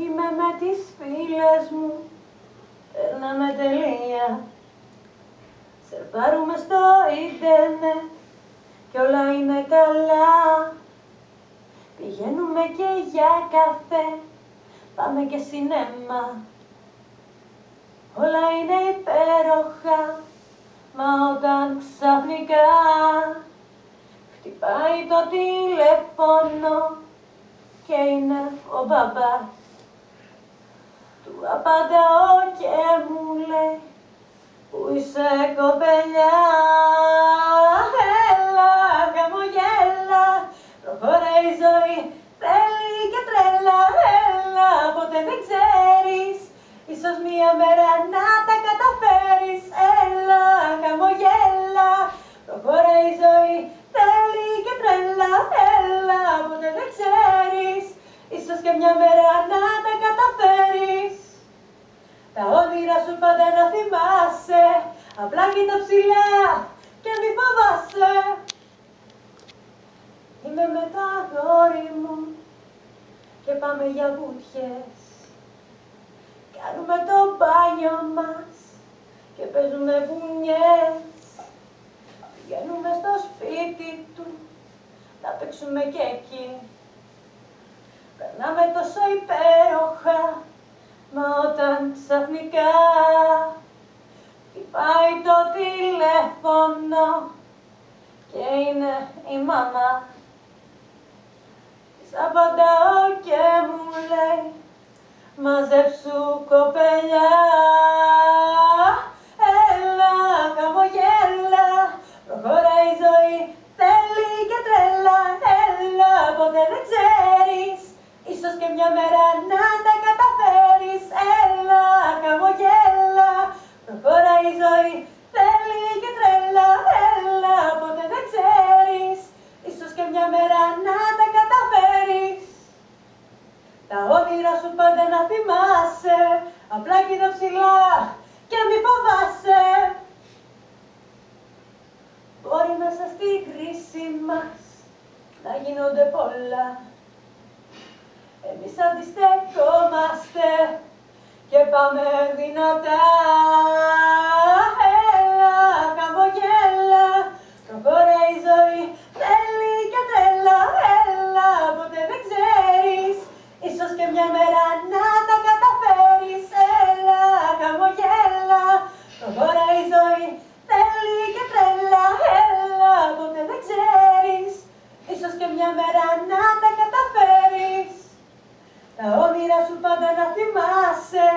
Είμαι με τις φίλες μου, περνάμε τελεία. Σερπάρουμε στο ίντερνετ κι όλα είναι καλά. Πηγαίνουμε και για καφέ, πάμε και σινέμα. Όλα είναι υπέροχα, μα όταν ξαφνικά χτυπάει το τηλέφωνο και είναι ο μπαμπάς, του απαντάω και μου λέει, πού είσαι κοπελιά? Έλα, χαμογέλα, προχωράει η ζωή, θέλει και τρέλα. Έλα, ποτέ δεν ξέρεις, ίσως μια μέρα να τα καταφέρεις. Έλα, χαμογέλα, προχωράει η ζωή, θέλει και τρέλα. Έλα, ποτέ δεν ξέρεις, ίσως και μια μέρα να τα καταφέρεις. Τα όνειρα σου πάντα να θυμάσαι, απλά κοίτα ψηλά και μη φοβάσαι. Είμαι με το αγόρι μου και πάμε για βουτιές. Κάνουμε το μπάνιο μας και παίζουμε βουνιές. Πηγαίνουμε στο σπίτι του, να παίξουμε και εκεί. Περνάμε τόσο υπέροχα, μα όταν ξαφνικά χτυπάει το τηλέφωνο και είναι η μαμά, της απαντάω και μου λέει, μαζέψου κοπελιά. Έλα, χαμογέλα, προχωράει η ζωή, θέλει και τρέλα. Έλα, ποτέ δεν ξέρεις, ίσως και μια μέρα να τα καταφέρεις. Έλα, χαμογέλα, προχωράει η ζωή, θέλει και τρέλα. Έλα, ποτέ δεν ξέρεις, ίσως και μια μέρα να τα καταφέρεις. Τα όνειρα σου πάντα να θυμάσαι, απλά κοίτα ψηλά και μη φοβάσαι. Μπορεί μέσα στη κρίση μας να γίνονται πολλά, εμείς αντιστεκόμαστε και πάμε δυνατά. Έλα, χαμογέλα, προχωράει η ζωή, θέλει και τρέλα. Έλα, ποτέ δεν ξέρεις, ίσως και μια μέρα να τα καταφέρεις. Έλα, χαμογέλα, προχωράει η ζωή, θέλει και τρέλα. Έλα, ποτέ δεν ξέρεις, ίσως και μια μέρα να τα καταφέρεις. Τα όνειρα σου πάντα να θυμάσαι,